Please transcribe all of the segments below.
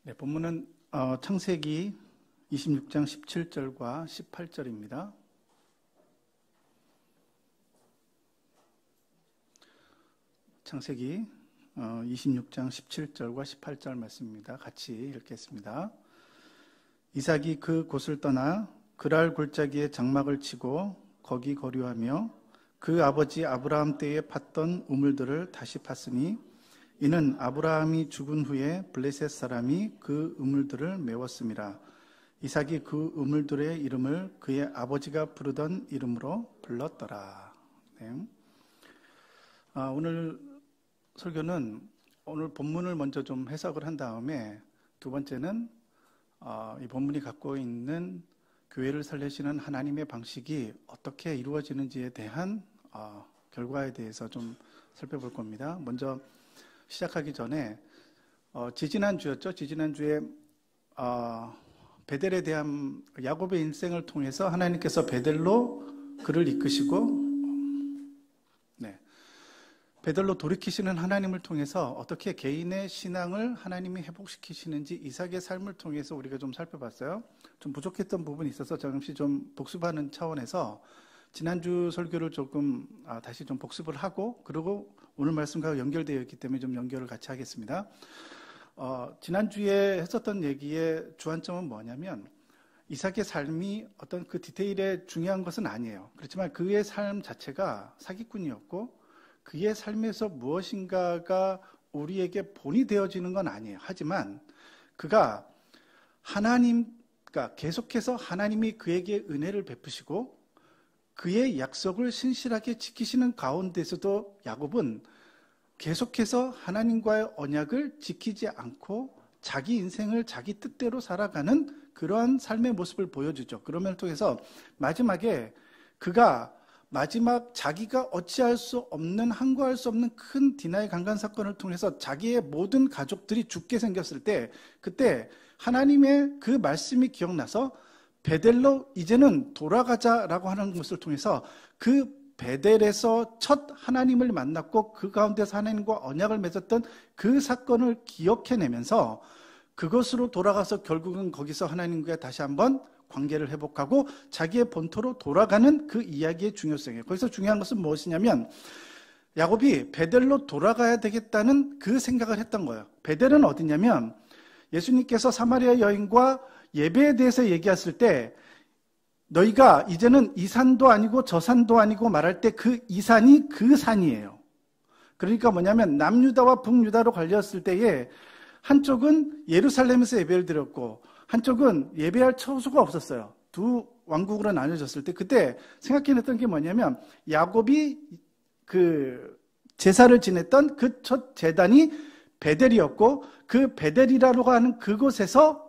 네, 본문은 창세기 26장 17절과 18절입니다. 창세기 26장 17절과 18절 말씀입니다. 같이 읽겠습니다. 이삭이 그 곳을 떠나 그랄 골짜기에 장막을 치고 거기 거류하며 그 아버지 아브라함 때에 팠던 우물들을 다시 팠으니 이는 아브라함이 죽은 후에 블레셋 사람이 그 우물들을 메웠음이라. 이삭이 그 우물들의 이름을 그의 아버지가 부르던 이름으로 불렀더라. 네. 오늘 설교는 오늘 본문을 먼저 좀 해석을 한 다음에 두 번째는 이 본문이 갖고 있는 교회를 살리시는 하나님의 방식이 어떻게 이루어지는지에 대한 결과에 대해서 좀 살펴볼 겁니다. 먼저 시작하기 전에 지지난주였죠. 지지난주에 베델에 대한 야곱의 인생을 통해서 하나님께서 베델로 그를 이끄시고 베델로 돌이키시는 하나님을 통해서 어떻게 개인의 신앙을 하나님이 회복시키시는지 이삭의 삶을 통해서 우리가 좀 살펴봤어요. 좀 부족했던 부분이 있어서 잠시 좀 복습하는 차원에서 지난주 설교를 조금 다시 좀 복습을 하고 그리고 오늘 말씀과 연결되어 있기 때문에 좀 연결을 같이 하겠습니다. 지난주에 했었던 얘기의 주안점은 뭐냐면 이삭의 삶이 어떤 그 디테일에 중요한 것은 아니에요. 그렇지만 그의 삶 자체가 사기꾼이었고 그의 삶에서 무엇인가가 우리에게 본이 되어지는 건 아니에요. 하지만 그가 그러니까 계속해서 하나님이 그에게 은혜를 베푸시고 그의 약속을 신실하게 지키시는 가운데서도 야곱은 계속해서 하나님과의 언약을 지키지 않고 자기 인생을 자기 뜻대로 살아가는 그러한 삶의 모습을 보여주죠. 그런 면을 통해서 마지막에 그가 자기가 어찌할 수 없는 항거할 수 없는 큰 디나의 강간 사건을 통해서 자기의 모든 가족들이 죽게 생겼을 때 그때 하나님의 그 말씀이 기억나서 베델로 이제는 돌아가자라고 하는 것을 통해서 그 베델에서 첫 하나님을 만났고 그 가운데서 하나님과 언약을 맺었던 그 사건을 기억해내면서 그것으로 돌아가서 결국은 거기서 하나님과 다시 한번 관계를 회복하고 자기의 본토로 돌아가는 그 이야기의 중요성이에요. 거기서 중요한 것은 무엇이냐면 야곱이 베델로 돌아가야 되겠다는 그 생각을 했던 거예요. 베델은 어디냐면 예수님께서 사마리아 여인과 예배에 대해서 얘기했을 때 너희가 이제는 이 산도 아니고 저 산도 아니고 말할 때 그 이 산이 그 산이에요. 그러니까 뭐냐면 남유다와 북유다로 갈렸을 때에 한쪽은 예루살렘에서 예배를 드렸고 한쪽은 예배할 처소가 없었어요. 두 왕국으로 나눠졌을 때 그때 생각해냈던 게 뭐냐면 야곱이 그 제사를 지냈던 그 첫 제단이 베델이었고 그 베델이라고 하는 그곳에서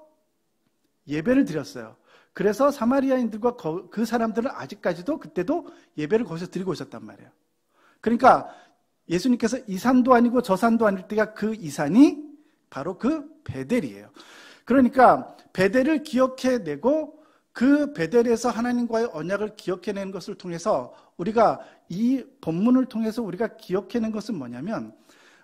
예배를 드렸어요. 그래서 사마리아인들과 그 사람들은 아직까지도 그때도 예배를 거기서 드리고 있었단 말이에요. 그러니까 예수님께서 이 산도 아니고 저 산도 아닐 때가 그 이 산이 바로 그 베델이에요. 그러니까 베델을 기억해내고 그 베델에서 하나님과의 언약을 기억해내는 것을 통해서 우리가 이 본문을 통해서 우리가 기억해낸 것은 뭐냐면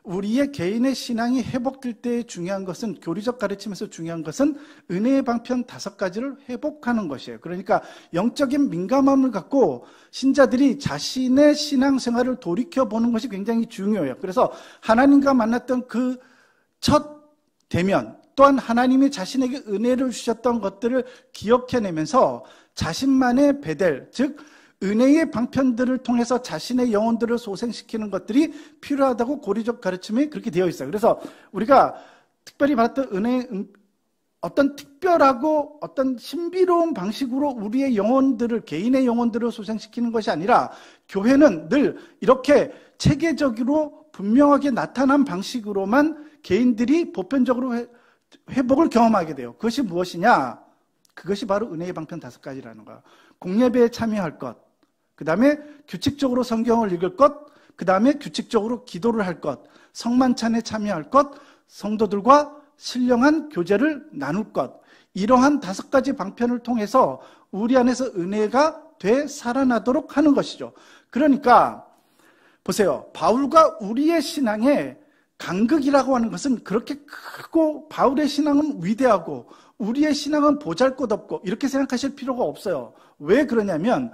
우리의 개인의 신앙이 회복될 때 중요한 것은 교리적 가르침에서 중요한 것은 은혜의 방편 5가지를 회복하는 것이에요. 그러니까 영적인 민감함을 갖고 신자들이 자신의 신앙생활을 돌이켜보는 것이 굉장히 중요해요. 그래서 하나님과 만났던 그 첫 대면 또한 하나님이 자신에게 은혜를 주셨던 것들을 기억해내면서 자신만의 베델, 즉 은혜의 방편들을 통해서 자신의 영혼들을 소생시키는 것들이 필요하다고 고리적 가르침이 그렇게 되어 있어요. 그래서 우리가 특별히 받았던 은혜, 어떤 특별하고 어떤 신비로운 방식으로 우리의 영혼들을, 개인의 영혼들을 소생시키는 것이 아니라 교회는 늘 이렇게 체계적으로 분명하게 나타난 방식으로만 개인들이 보편적으로 회복을 경험하게 돼요. 그것이 무엇이냐? 그것이 바로 은혜의 방편 5가지라는 거예요. 공예배에 참여할 것, 그 다음에 규칙적으로 성경을 읽을 것, 그 다음에 규칙적으로 기도를 할 것, 성만찬에 참여할 것, 성도들과 신령한 교제를 나눌 것, 이러한 5가지 방편을 통해서 우리 안에서 은혜가 되살아나도록 하는 것이죠. 그러니까 보세요. 바울과 우리의 신앙에 간극이라고 하는 것은 그렇게 크고 바울의 신앙은 위대하고 우리의 신앙은 보잘것없고 이렇게 생각하실 필요가 없어요. 왜 그러냐면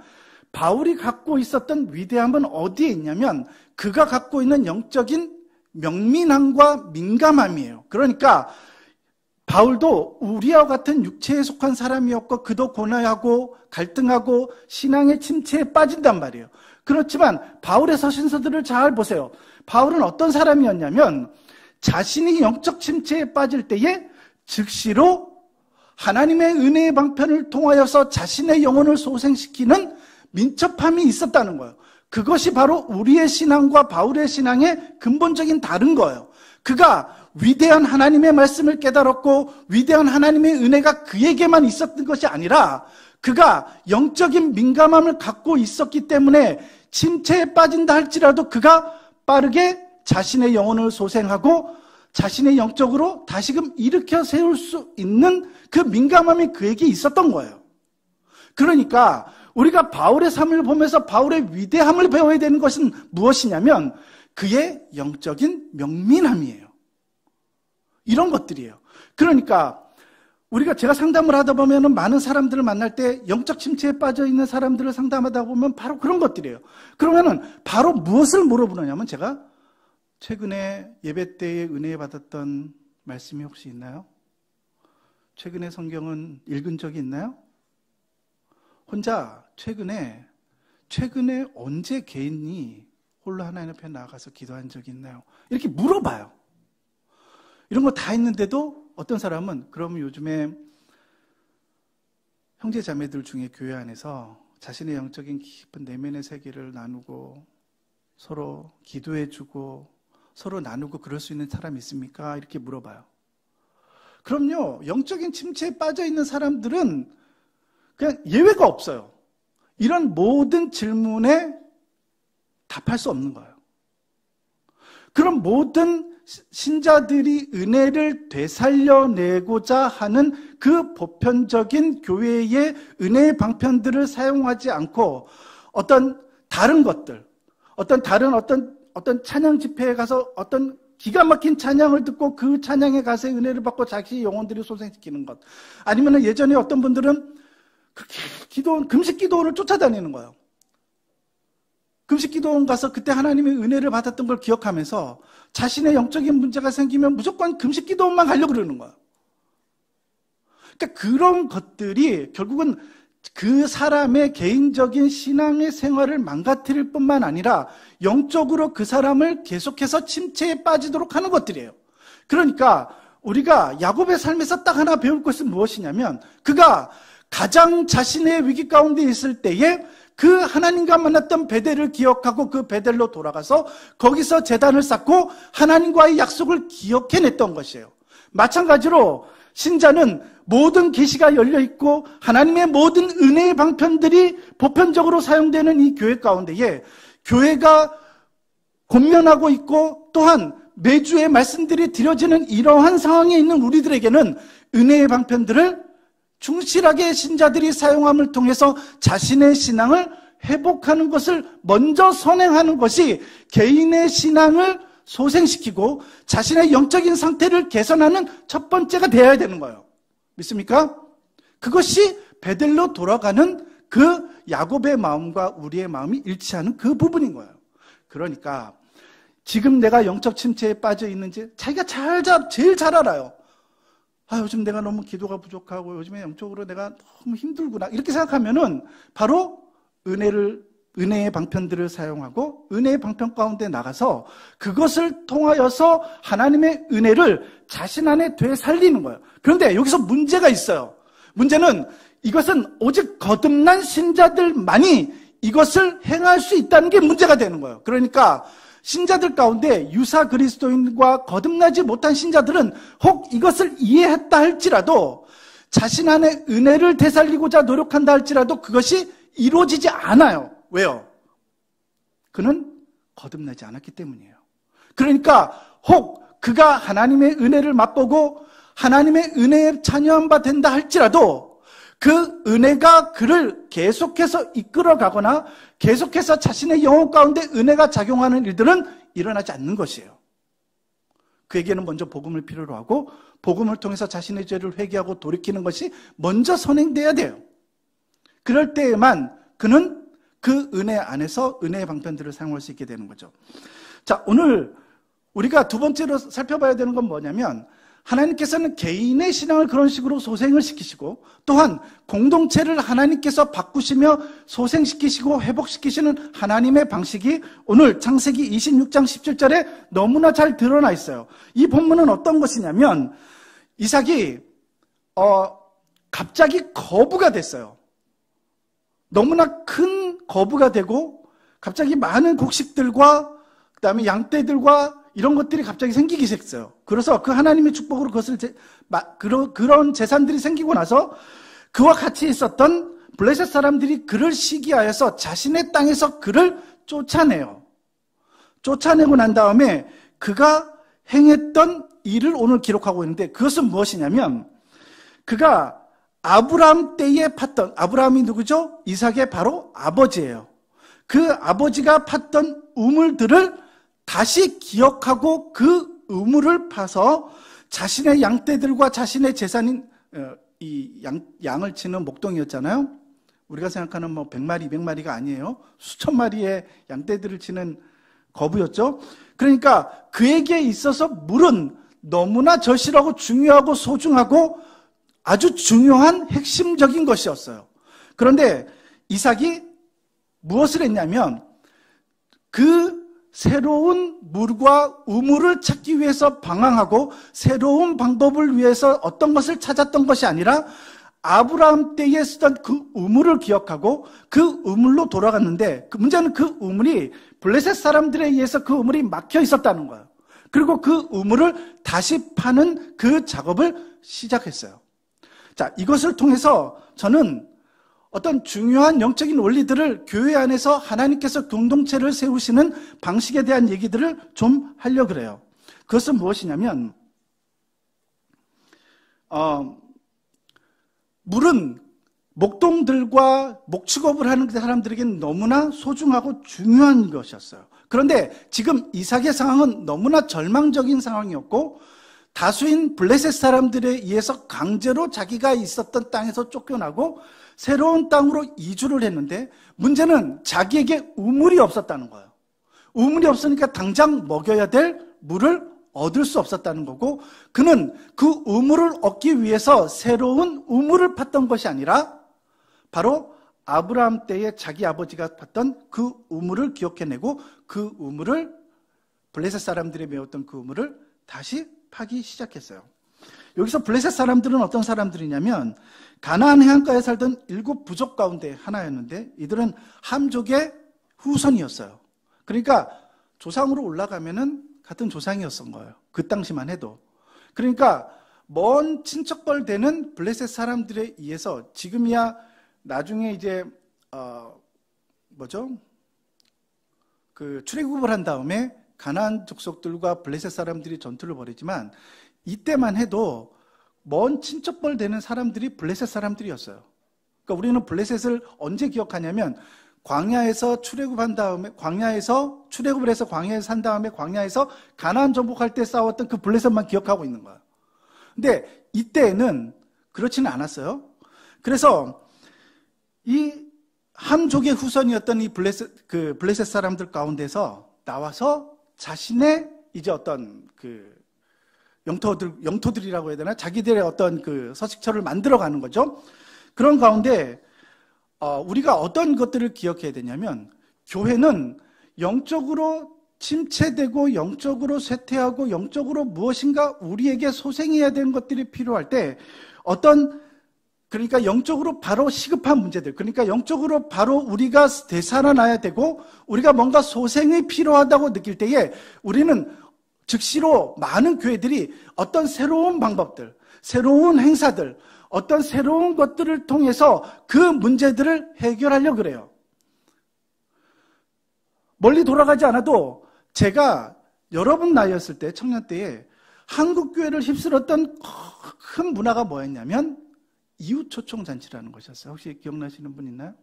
바울이 갖고 있었던 위대함은 어디에 있냐면 그가 갖고 있는 영적인 명민함과 민감함이에요. 그러니까 바울도 우리와 같은 육체에 속한 사람이었고 그도 고뇌하고 갈등하고 신앙의 침체에 빠진단 말이에요. 그렇지만 바울의 서신서들을 잘 보세요. 바울은 어떤 사람이었냐면 자신이 영적 침체에 빠질 때에 즉시로 하나님의 은혜의 방편을 통하여서 자신의 영혼을 소생시키는 민첩함이 있었다는 거예요. 그것이 바로 우리의 신앙과 바울의 신앙의 근본적인 다른 거예요. 그가 위대한 하나님의 말씀을 깨달았고 위대한 하나님의 은혜가 그에게만 있었던 것이 아니라 그가 영적인 민감함을 갖고 있었기 때문에 침체에 빠진다 할지라도 그가 빠르게 자신의 영혼을 소생하고 자신의 영적으로 다시금 일으켜 세울 수 있는 그 민감함이 그에게 있었던 거예요. 그러니까 우리가 바울의 삶을 보면서 바울의 위대함을 배워야 되는 것은 무엇이냐면 그의 영적인 명민함이에요. 이런 것들이에요. 그러니까 제가 상담을 하다 보면 많은 사람들을 만날 때 영적 침체에 빠져 있는 사람들을 상담하다 보면 바로 그런 것들이에요. 그러면은 바로 무엇을 물어보느냐면 제가 최근에 예배 때에 은혜 받았던 말씀이 혹시 있나요? 최근에 성경은 읽은 적이 있나요? 혼자 최근에 언제 개인이 홀로 하나님 앞에 나아가서 기도한 적이 있나요? 이렇게 물어봐요. 이런 거 다 있는데도 어떤 사람은 그러면 요즘에 형제 자매들 중에 교회 안에서 자신의 영적인 깊은 내면의 세계를 나누고 서로 기도해주고 서로 나누고 그럴 수 있는 사람이 있습니까? 이렇게 물어봐요. 그럼요. 영적인 침체에 빠져 있는 사람들은 그냥 예외가 없어요. 이런 모든 질문에 답할 수 없는 거예요. 그럼 모든 신자들이 은혜를 되살려내고자 하는 그 보편적인 교회의 은혜의 방편들을 사용하지 않고 어떤 다른 것들, 어떤 찬양 집회에 가서 어떤 기가 막힌 찬양을 듣고 그 찬양에 가서 은혜를 받고 자기 영혼들을 소생시키는 것. 아니면 예전에 어떤 분들은 금식 기도원을 쫓아다니는 거예요. 금식 기도원 가서 그때 하나님의 은혜를 받았던 걸 기억하면서 자신의 영적인 문제가 생기면 무조건 금식 기도원만 가려고 그러는 거예요. 그러니까 그런 것들이 결국은 그 사람의 개인적인 신앙의 생활을 망가뜨릴 뿐만 아니라 영적으로 그 사람을 계속해서 침체에 빠지도록 하는 것들이에요. 그러니까 우리가 야곱의 삶에서 딱 하나 배울 것은 무엇이냐면 그가 가장 자신의 위기 가운데 있을 때에 그 하나님과 만났던 베델을 기억하고 그 베델로 돌아가서 거기서 제단을 쌓고 하나님과의 약속을 기억해냈던 것이에요. 마찬가지로 신자는 모든 계시가 열려있고 하나님의 모든 은혜의 방편들이 보편적으로 사용되는 이 교회 가운데에 교회가 권면하고 있고 또한 매주의 말씀들이 드려지는 이러한 상황에 있는 우리들에게는 은혜의 방편들을 충실하게 신자들이 사용함을 통해서 자신의 신앙을 회복하는 것을 먼저 선행하는 것이 개인의 신앙을 소생시키고 자신의 영적인 상태를 개선하는 첫 번째가 되어야 되는 거예요. 믿습니까? 그것이 베델로 돌아가는 그 야곱의 마음과 우리의 마음이 일치하는 그 부분인 거예요. 그러니까 지금 내가 영적 침체에 빠져 있는지 자기가 제일 잘 알아요. 요즘 내가 너무 기도가 부족하고 요즘에 영적으로 내가 너무 힘들구나 이렇게 생각하면은 바로 은혜의 방편들을 사용하고 은혜의 방편 가운데 나가서 그것을 통하여서 하나님의 은혜를 자신 안에 되살리는 거예요. 그런데 여기서 문제가 있어요. 문제는 이것은 오직 거듭난 신자들만이 이것을 행할 수 있다는 게 문제가 되는 거예요. 그러니까 신자들 가운데 유사 그리스도인과 거듭나지 못한 신자들은 혹 이것을 이해했다 할지라도 자신 안에 은혜를 되살리고자 노력한다 할지라도 그것이 이루어지지 않아요. 왜요? 그는 거듭나지 않았기 때문이에요. 그러니까 혹 그가 하나님의 은혜를 맛보고 하나님의 은혜에 참여한 바 된다 할지라도 그 은혜가 그를 계속해서 이끌어가거나 계속해서 자신의 영혼 가운데 은혜가 작용하는 일들은 일어나지 않는 것이에요. 그에게는 먼저 복음을 필요로 하고 복음을 통해서 자신의 죄를 회개하고 돌이키는 것이 먼저 선행돼야 돼요. 그럴 때에만 그는 그 은혜 안에서 은혜의 방편들을 사용할 수 있게 되는 거죠. 자, 오늘 우리가 두 번째로 살펴봐야 되는 건 뭐냐면 하나님께서는 개인의 신앙을 그런 식으로 소생을 시키시고 또한 공동체를 하나님께서 바꾸시며 소생시키시고 회복시키시는 하나님의 방식이 오늘 창세기 26장 17절에 너무나 잘 드러나 있어요. 이 본문은 어떤 것이냐면 이삭이 갑자기 거부가 됐어요. 너무나 큰 거부가 되고 갑자기 많은 곡식들과 그다음에 양떼들과 이런 것들이 갑자기 생기기 시작했어요. 그래서 그 하나님의 축복으로 그런 재산들이 생기고 나서 그와 같이 있었던 블레셋 사람들이 그를 시기하여서 자신의 땅에서 그를 쫓아내요. 쫓아내고 난 다음에 그가 행했던 일을 오늘 기록하고 있는데 그것은 무엇이냐면 그가 아브라함 때에 팠던, 아브라함이 누구죠? 이삭의 바로 아버지예요. 그 아버지가 팠던 우물들을 다시 기억하고 그 우물을 파서 자신의 양떼들과 자신의 재산인 양을 치는 목동이었잖아요. 우리가 생각하는 100마리, 200마리가 아니에요. 수천 마리의 양떼들을 치는 거부였죠. 그러니까 그에게 있어서 물은 너무나 절실하고 중요하고 소중하고 아주 중요한 핵심적인 것이었어요. 그런데 이삭이 무엇을 했냐면 그 새로운 물과 우물을 찾기 위해서 방황하고 새로운 방법을 위해서 어떤 것을 찾았던 것이 아니라 아브라함 때에 쓰던 그 우물을 기억하고 그 우물로 돌아갔는데 그 문제는 그 우물이 블레셋 사람들에 의해서 그 우물이 막혀 있었다는 거예요. 그리고 그 우물을 다시 파는 그 작업을 시작했어요. 자, 이것을 통해서 저는 어떤 중요한 영적인 원리들을 교회 안에서 하나님께서 공동체를 세우시는 방식에 대한 얘기들을 좀 하려고 그래요. 그것은 무엇이냐면 물은 목동들과 목축업을 하는 사람들에게는 너무나 소중하고 중요한 것이었어요. 그런데 지금 이삭의 상황은 너무나 절망적인 상황이었고 다수인 블레셋 사람들에 의해서 강제로 자기가 있었던 땅에서 쫓겨나고 새로운 땅으로 이주를 했는데 문제는 자기에게 우물이 없었다는 거예요. 우물이 없으니까 당장 먹여야 될 물을 얻을 수 없었다는 거고 그는 그 우물을 얻기 위해서 새로운 우물을 팠던 것이 아니라 바로 아브라함 때에 자기 아버지가 팠던 그 우물을 기억해내고 그 우물을 블레셋 사람들이 메웠던 그 우물을 다시 파기 시작했어요. 여기서 블레셋 사람들은 어떤 사람들이냐면 가나안 해안가에 살던 7 부족 가운데 하나였는데 이들은 함족의 후손이었어요. 그러니까 조상으로 올라가면은 같은 조상이었던 거예요. 그 당시만 해도. 그러니까 먼 친척벌 되는 블레셋 사람들에 의해서 지금이야 나중에 이제 출애굽을 한 다음에 가나안 족속들과 블레셋 사람들이 전투를 벌이지만 이때만 해도 먼 친척벌 되는 사람들이 블레셋 사람들이었어요. 그러니까 우리는 블레셋을 언제 기억하냐면 광야에서 출애굽한 다음에 출애굽을 해서 광야에 산 다음에 광야에서 가나안 정복할 때 싸웠던 그 블레셋만 기억하고 있는 거예요. 근데 이때에는 그렇지는 않았어요. 그래서 이 함족의 후손이었던 이 블레셋 사람들 가운데서 나와서 자신의 이제 어떤 영토들이라고 해야 되나? 자기들의 어떤 서식처를 만들어가는 거죠. 그런 가운데 우리가 어떤 것들을 기억해야 되냐면 교회는 영적으로 침체되고 영적으로 쇠퇴하고 영적으로 무엇인가 우리에게 소생해야 되는 것들이 필요할 때 그러니까 영적으로 바로 시급한 문제들, 그러니까 영적으로 바로 우리가 되살아나야 되고 우리가 뭔가 소생이 필요하다고 느낄 때에 우리는 즉시로 많은 교회들이 어떤 새로운 방법들, 새로운 행사들, 어떤 새로운 것들을 통해서 그 문제들을 해결하려고 그래요. 멀리 돌아가지 않아도 제가 여러분 나이였을 때, 청년 때에 한국 교회를 휩쓸었던 큰 문화가 뭐였냐면 이웃 초청 잔치라는 것이었어요. 혹시 기억나시는 분 있나요?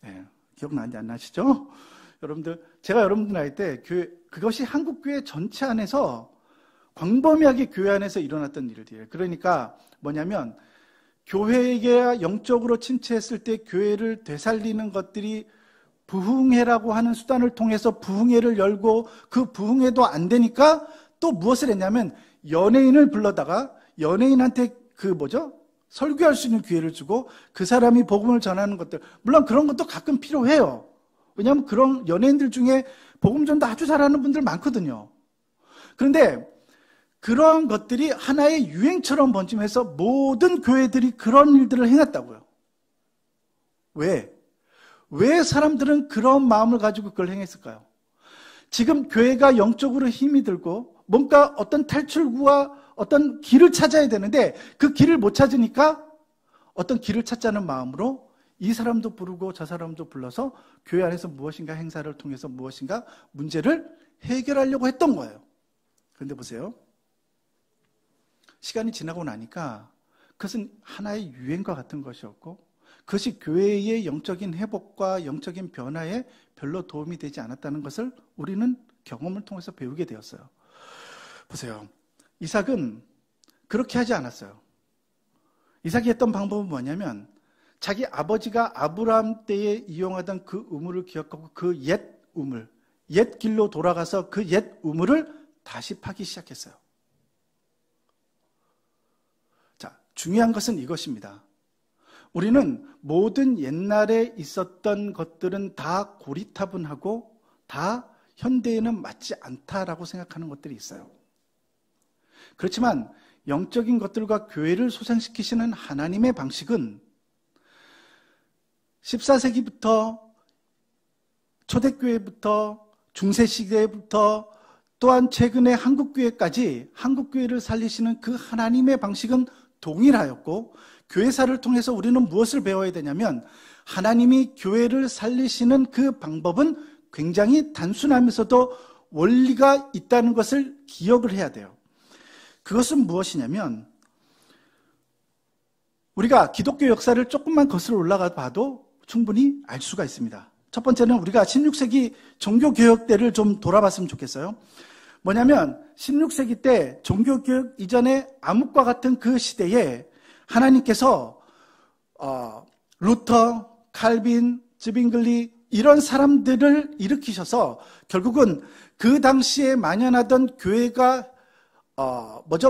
네, 기억나지 안 나시죠? 여러분들, 제가 여러분들 나이 때 그것이 한국교회 전체 안에서 광범위하게 교회 안에서 일어났던 일들이에요. 그러니까 뭐냐면 교회가 영적으로 침체했을 때 교회를 되살리는 것들이 부흥회라고 하는 수단을 통해서 부흥회를 열고 그 부흥회도 안 되니까 또 무엇을 했냐면 연예인을 불러다가 연예인한테 설교할 수 있는 기회를 주고 그 사람이 복음을 전하는 것들, 물론 그런 것도 가끔 필요해요. 왜냐하면 그런 연예인들 중에 복음 전도 아주 잘하는 분들 많거든요. 그런데 그런 것들이 하나의 유행처럼 번짐해서 모든 교회들이 그런 일들을 행했다고요. 왜 사람들은 그런 마음을 가지고 그걸 행했을까요? 지금 교회가 영적으로 힘이 들고 뭔가 어떤 탈출구와 어떤 길을 찾아야 되는데 그 길을 못 찾으니까 어떤 길을 찾자는 마음으로 이 사람도 부르고 저 사람도 불러서 교회 안에서 무엇인가 행사를 통해서 무엇인가 문제를 해결하려고 했던 거예요. 그런데 보세요. 시간이 지나고 나니까 그것은 하나의 유행과 같은 것이었고 그것이 교회의 영적인 회복과 영적인 변화에 별로 도움이 되지 않았다는 것을 우리는 경험을 통해서 배우게 되었어요. 보세요. 이삭은 그렇게 하지 않았어요. 이삭이 했던 방법은 뭐냐면 자기 아버지가 아브라함 때에 이용하던 그 우물을 기억하고 그 옛 우물, 옛 길로 돌아가서 그 옛 우물을 다시 파기 시작했어요. 자, 중요한 것은 이것입니다. 우리는 모든 옛날에 있었던 것들은 다 고리타분하고 다 현대에는 맞지 않다라고 생각하는 것들이 있어요. 그렇지만 영적인 것들과 교회를 소생시키시는 하나님의 방식은 14세기부터 초대교회부터 중세시대부터 또한 최근의 한국교회까지 한국교회를 살리시는 그 하나님의 방식은 동일하였고 교회사를 통해서 우리는 무엇을 배워야 되냐면 하나님이 교회를 살리시는 그 방법은 굉장히 단순하면서도 원리가 있다는 것을 기억을 해야 돼요. 그것은 무엇이냐면 우리가 기독교 역사를 조금만 거슬러 올라가 봐도 충분히 알 수가 있습니다. 첫 번째는 우리가 16세기 종교개혁 때를 좀 돌아봤으면 좋겠어요. 뭐냐면 16세기 때 종교개혁 이전에 암흑과 같은 그 시대에 하나님께서 루터, 칼빈, 즈빙글리 이런 사람들을 일으키셔서 결국은 그 당시에 만연하던 교회가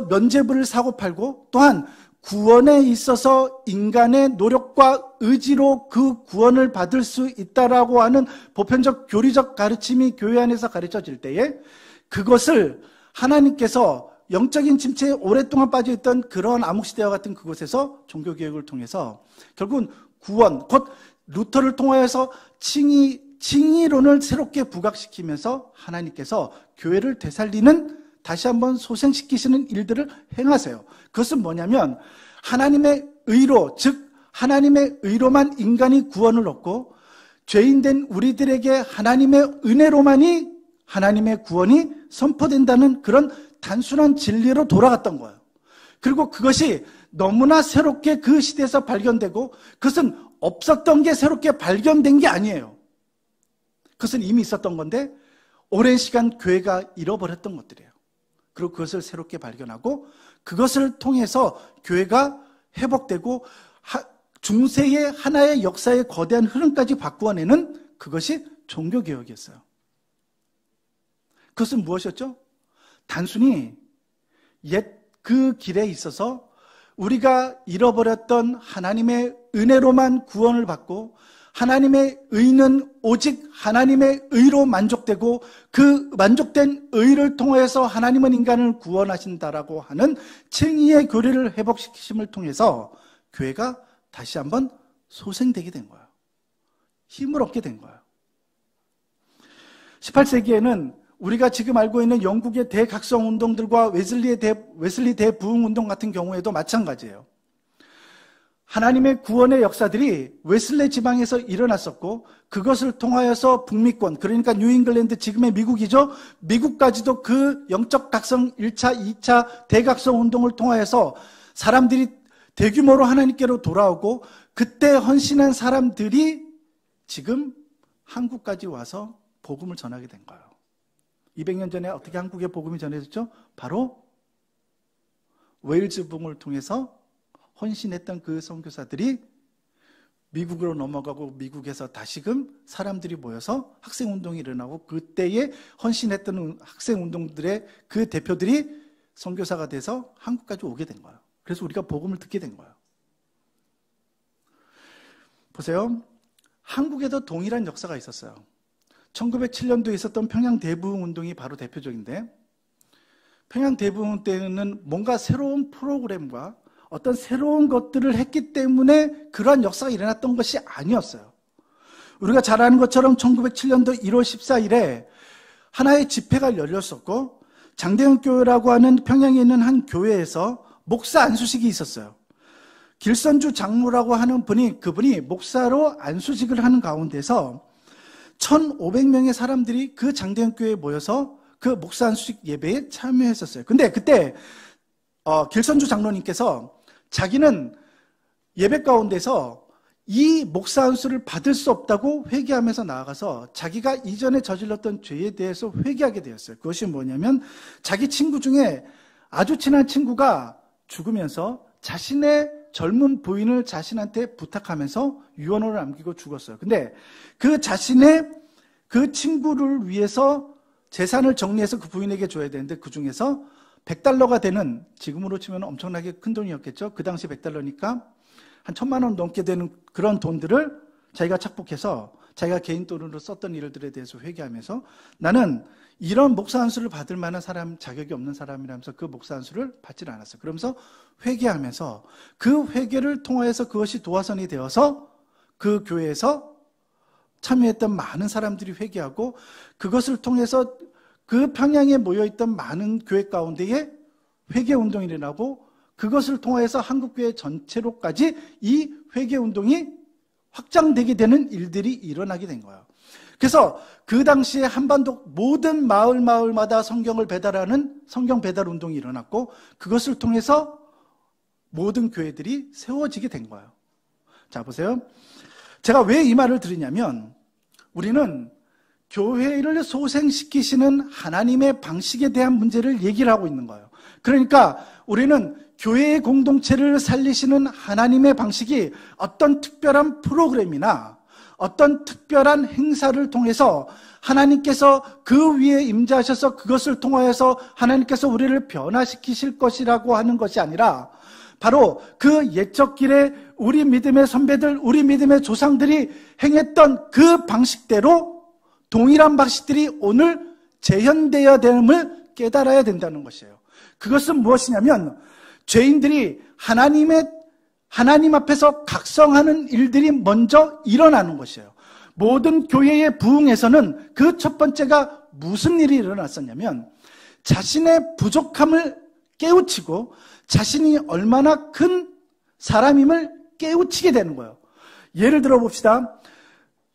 면죄부를 사고팔고 또한 구원에 있어서 인간의 노력과 의지로 그 구원을 받을 수 있다라고 하는 보편적 교리적 가르침이 교회 안에서 가르쳐질 때에 그것을 하나님께서 영적인 침체에 오랫동안 빠져있던 그런 암흑시대와 같은 그곳에서 종교개혁을 통해서 결국은 구원, 곧 루터를 통하여서 칭의론을 새롭게 부각시키면서 하나님께서 교회를 되살리는 다시 한번 소생시키시는 일들을 행하세요. 그것은 뭐냐면 하나님의 의로, 즉 하나님의 의로만 인간이 구원을 얻고 죄인된 우리들에게 하나님의 은혜로만이 하나님의 구원이 선포된다는 그런 단순한 진리로 돌아갔던 거예요. 그리고 그것이 너무나 새롭게 그 시대에서 발견되고 그것은 없었던 게 새롭게 발견된 게 아니에요. 그것은 이미 있었던 건데 오랜 시간 교회가 잃어버렸던 것들이에요. 그리고 그것을 새롭게 발견하고 그것을 통해서 교회가 회복되고 중세의 하나의 역사의 거대한 흐름까지 바꾸어내는 그것이 종교개혁이었어요. 그것은 무엇이었죠? 단순히 옛 그 길에 있어서 우리가 잃어버렸던 하나님의 은혜로만 구원을 받고 하나님의 의는 오직 하나님의 의로 만족되고 그 만족된 의를 통해서 하나님은 인간을 구원하신다라고 하는 칭의의 교리를 회복시키심을 통해서 교회가 다시 한번 소생되게 된 거예요. 힘을 얻게 된 거예요. 18세기에는 우리가 지금 알고 있는 영국의 대각성 운동들과 웨슬리 대부흥 운동 같은 경우에도 마찬가지예요. 하나님의 구원의 역사들이 웨슬레 지방에서 일어났었고 그것을 통하여서 북미권, 그러니까 뉴잉글랜드, 지금의 미국이죠. 미국까지도 그 영적 각성 1차, 2차 대각성 운동을 통하여서 사람들이 대규모로 하나님께로 돌아오고 그때 헌신한 사람들이 지금 한국까지 와서 복음을 전하게 된 거예요. 200년 전에 어떻게 한국에 복음이 전해졌죠? 바로 웨일즈 붕을 통해서 헌신했던 그 선교사들이 미국으로 넘어가고 미국에서 다시금 사람들이 모여서 학생운동이 일어나고 그때에 헌신했던 학생운동들의 그 대표들이 선교사가 돼서 한국까지 오게 된 거예요. 그래서 우리가 복음을 듣게 된 거예요. 보세요. 한국에도 동일한 역사가 있었어요. 1907년도에 있었던 평양 대부흥 운동이 바로 대표적인데, 평양 대부흥 때는 뭔가 새로운 프로그램과 어떤 새로운 것들을 했기 때문에 그러한 역사가 일어났던 것이 아니었어요. 우리가 잘 아는 것처럼 1907년도 1월 14일에 하나의 집회가 열렸었고, 장대현 교회라고 하는 평양에 있는 한 교회에서 목사 안수식이 있었어요. 길선주 장로라고 하는 그분이 목사로 안수식을 하는 가운데서 1,500명의 사람들이 그 장대현 교회에 모여서 그 목사 안수식 예배에 참여했었어요. 근데 그때 길선주 장로님께서 자기는 예배 가운데서 이 목사 안수를 받을 수 없다고 회개하면서 나아가서 자기가 이전에 저질렀던 죄에 대해서 회개하게 되었어요. 그것이 뭐냐면 자기 친구 중에 아주 친한 친구가 죽으면서 자신의 젊은 부인을 자신한테 부탁하면서 유언을 남기고 죽었어요. 근데 그 자신의 그 친구를 위해서 재산을 정리해서 그 부인에게 줘야 되는데 그 중에서 $100가 되는, 지금으로 치면 엄청나게 큰 돈이었겠죠. 그 당시 $100니까 한 1,000만 원 넘게 되는 그런 돈들을 자기가 착복해서 자기가 개인 돈으로 썼던 일들에 대해서 회개하면서 나는 이런 목사 안수를 받을 만한 사람, 자격이 없는 사람이라면서 그 목사 안수를 받지 않았어요. 그러면서 회개하면서 그 회개를 통하여서 그것이 도화선이 되어서 그 교회에서 참여했던 많은 사람들이 회개하고 그것을 통해서 그 평양에 모여있던 많은 교회 가운데에 회개운동이 일어나고 그것을 통해서 한국교회 전체로까지 이 회개운동이 확장되게 되는 일들이 일어나게 된 거예요. 그래서 그 당시에 한반도 모든 마을마다 성경을 배달하는 성경 배달 운동이 일어났고 그것을 통해서 모든 교회들이 세워지게 된 거예요. 자, 보세요. 제가 왜 이 말을 드리냐면 우리는 교회를 소생시키시는 하나님의 방식에 대한 문제를 얘기를 하고 있는 거예요. 그러니까 우리는 교회의 공동체를 살리시는 하나님의 방식이 어떤 특별한 프로그램이나 어떤 특별한 행사를 통해서 하나님께서 그 위에 임재하셔서 그것을 통하여서 하나님께서 우리를 변화시키실 것이라고 하는 것이 아니라 바로 그 옛적 길에 우리 믿음의 선배들, 우리 믿음의 조상들이 행했던 그 방식대로 동일한 방식들이 오늘 재현되어야 됨을 깨달아야 된다는 것이에요. 그것은 무엇이냐면 죄인들이 하나님 앞에서 각성하는 일들이 먼저 일어나는 것이에요. 모든 교회의 부흥에서는 그 첫 번째가 무슨 일이 일어났었냐면 자신의 부족함을 깨우치고 자신이 얼마나 큰 사람임을 깨우치게 되는 거예요. 예를 들어 봅시다.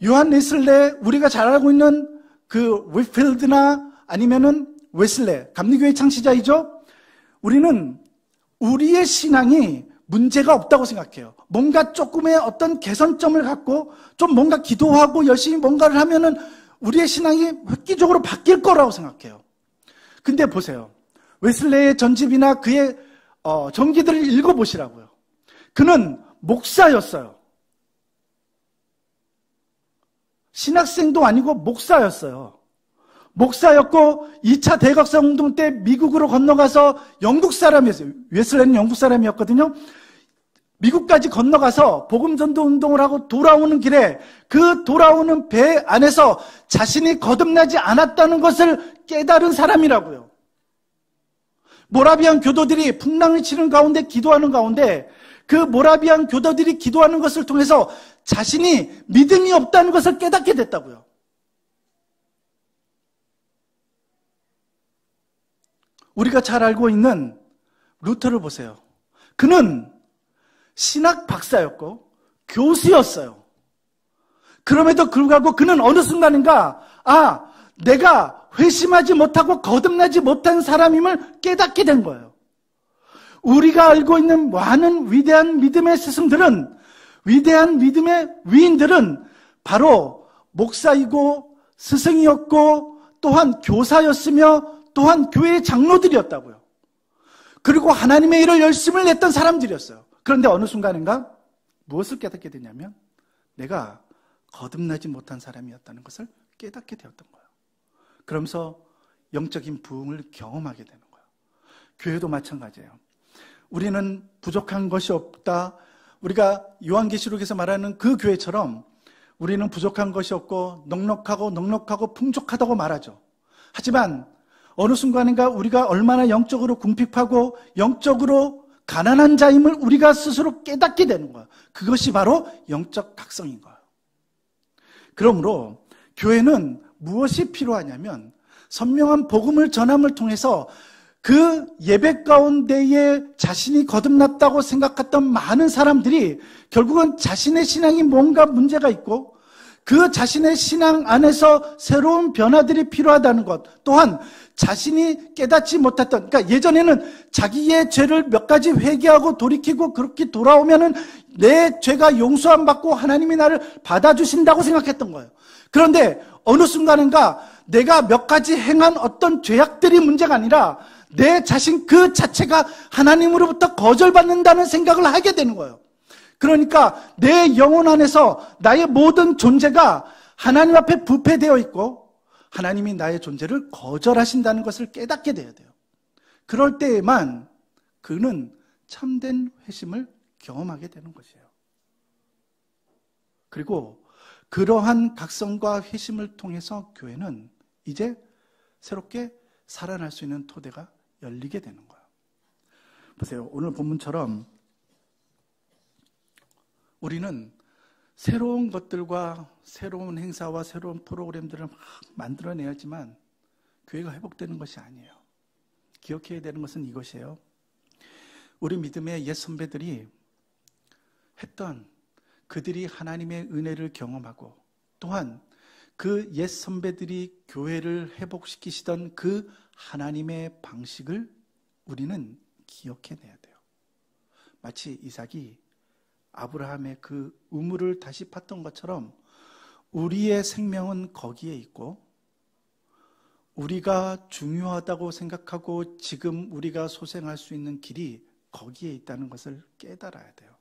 요한 웨슬레, 우리가 잘 알고 있는 그 위필드나 아니면은 웨슬레, 감리교회 창시자이죠. 우리는 우리의 신앙이 문제가 없다고 생각해요. 뭔가 조금의 어떤 개선점을 갖고 좀 뭔가 기도하고 열심히 뭔가를 하면은 우리의 신앙이 획기적으로 바뀔 거라고 생각해요. 근데 보세요. 웨슬레의 전집이나 그의 전기들을 읽어보시라고요. 그는 목사였어요. 신학생도 아니고 목사였어요. 목사였고 2차 대각성 운동 때 미국으로 건너가서 영국 사람이었어요. 웨슬레는 영국 사람이었거든요. 미국까지 건너가서 복음전도 운동을 하고 돌아오는 길에 그 돌아오는 배 안에서 자신이 거듭나지 않았다는 것을 깨달은 사람이라고요. 모라비안 교도들이 풍랑을 치는 가운데 기도하는 가운데 그 모라비안 교도들이 기도하는 것을 통해서 자신이 믿음이 없다는 것을 깨닫게 됐다고요. 우리가 잘 알고 있는 루터를 보세요. 그는 신학 박사였고 교수였어요. 그럼에도 불구하고 그는 어느 순간인가 내가 회심하지 못하고 거듭나지 못한 사람임을 깨닫게 된 거예요. 우리가 알고 있는 많은 위대한 믿음의 스승들은, 위대한 믿음의 위인들은 바로 목사이고 스승이었고 또한 교사였으며 또한 교회의 장로들이었다고요. 그리고 하나님의 일을 열심을 냈던 사람들이었어요. 그런데 어느 순간인가 무엇을 깨닫게 되냐면 내가 거듭나지 못한 사람이었다는 것을 깨닫게 되었던 거예요. 그러면서 영적인 부흥을 경험하게 되는 거예요. 교회도 마찬가지예요. 우리는 부족한 것이 없다. 우리가 요한계시록에서 말하는 그 교회처럼 우리는 부족한 것이 없고 넉넉하고 풍족하다고 말하죠. 하지만 어느 순간인가 우리가 얼마나 영적으로 궁핍하고 영적으로 가난한 자임을 우리가 스스로 깨닫게 되는 거예요. 그것이 바로 영적 각성인 거예요. 그러므로 교회는 무엇이 필요하냐면 선명한 복음을 전함을 통해서 그 예배 가운데에 자신이 거듭났다고 생각했던 많은 사람들이 결국은 자신의 신앙이 뭔가 문제가 있고 그 자신의 신앙 안에서 새로운 변화들이 필요하다는 것, 또한 자신이 깨닫지 못했던, 그러니까 예전에는 자기의 죄를 몇 가지 회개하고 돌이키고 그렇게 돌아오면은 내 죄가 용서함 받고 하나님이 나를 받아주신다고 생각했던 거예요. 그런데 어느 순간인가 내가 몇 가지 행한 어떤 죄악들이 문제가 아니라 내 자신 그 자체가 하나님으로부터 거절받는다는 생각을 하게 되는 거예요. 그러니까 내 영혼 안에서 나의 모든 존재가 하나님 앞에 부패되어 있고 하나님이 나의 존재를 거절하신다는 것을 깨닫게 돼야 돼요. 그럴 때에만 그는 참된 회심을 경험하게 되는 것이에요. 그리고 그러한 각성과 회심을 통해서 교회는 이제 새롭게 살아날 수 있는 토대가 열리게 되는 거예요. 보세요. 오늘 본문처럼 우리는 새로운 것들과 새로운 행사와 새로운 프로그램들을 막 만들어내야지만 교회가 회복되는 것이 아니에요. 기억해야 되는 것은 이것이에요. 우리 믿음의 옛 선배들이 했던 그들이 하나님의 은혜를 경험하고 또한 그 옛 선배들이 교회를 회복시키시던 그 하나님의 방식을 우리는 기억해내야 돼요. 마치 이삭이 아브라함의 그 우물을 다시 팠던 것처럼 우리의 생명은 거기에 있고 우리가 중요하다고 생각하고 지금 우리가 소생할 수 있는 길이 거기에 있다는 것을 깨달아야 돼요.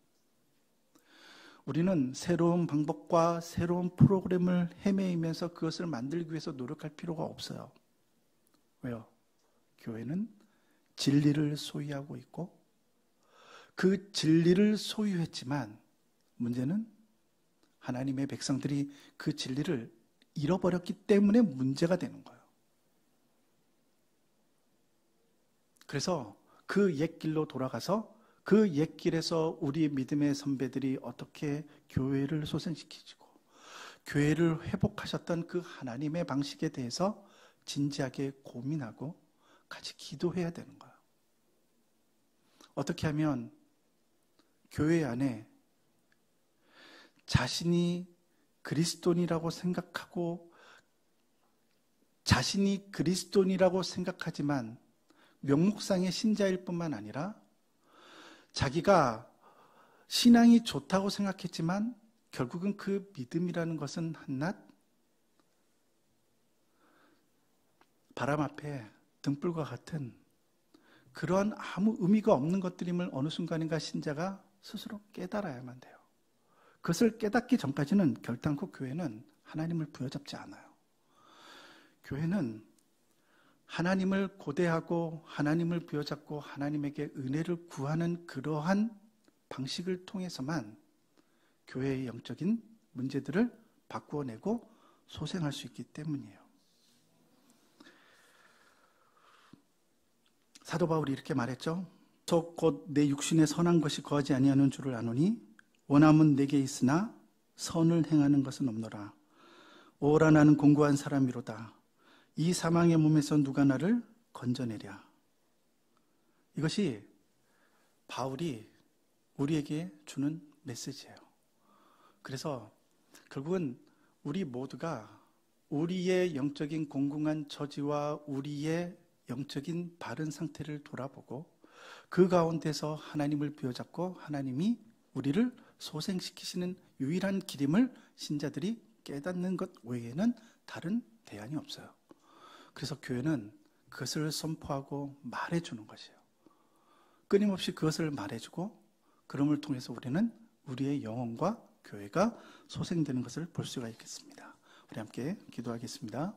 우리는 새로운 방법과 새로운 프로그램을 헤매이면서 그것을 만들기 위해서 노력할 필요가 없어요. 왜요? 교회는 진리를 소유하고 있고 그 진리를 소유했지만 문제는 하나님의 백성들이 그 진리를 잃어버렸기 때문에 문제가 되는 거예요. 그래서 그 옛길로 돌아가서 그 옛길에서 우리 믿음의 선배들이 어떻게 교회를 소생시키시고 교회를 회복하셨던 그 하나님의 방식에 대해서 진지하게 고민하고 같이 기도해야 되는 거예요. 어떻게 하면 교회 안에 자신이 그리스도인이라고 생각하고 자신이 그리스도인이라고 생각하지만 명목상의 신자일 뿐만 아니라 자기가 신앙이 좋다고 생각했지만 결국은 그 믿음이라는 것은 한낱 바람 앞에 등불과 같은 그러한 아무 의미가 없는 것들임을 어느 순간인가 신자가 스스로 깨달아야만 돼요. 그것을 깨닫기 전까지는 결단코 교회는 하나님을 부여잡지 않아요. 교회는 하나님을 고대하고 하나님을 부여잡고 하나님에게 은혜를 구하는 그러한 방식을 통해서만 교회의 영적인 문제들을 바꾸어내고 소생할 수 있기 때문이에요. 사도 바울이 이렇게 말했죠. 곧 내 육신에 선한 것이 거하지 아니하는 줄을 아노니 원함은 내게 있으나 선을 행하는 것은 없노라. 오라 나는 공고한 사람이로다. 이 사망의 몸에서 누가 나를 건져내랴. 이것이 바울이 우리에게 주는 메시지예요. 그래서 결국은 우리 모두가 우리의 영적인 공공한 처지와 우리의 영적인 바른 상태를 돌아보고 그 가운데서 하나님을 부여잡고 하나님이 우리를 소생시키시는 유일한 길임을 신자들이 깨닫는 것 외에는 다른 대안이 없어요. 그래서 교회는 그것을 선포하고 말해주는 것이에요. 끊임없이 그것을 말해주고 그럼을 통해서 우리는 우리의 영혼과 교회가 소생되는 것을 볼 수가 있겠습니다. 우리 함께 기도하겠습니다.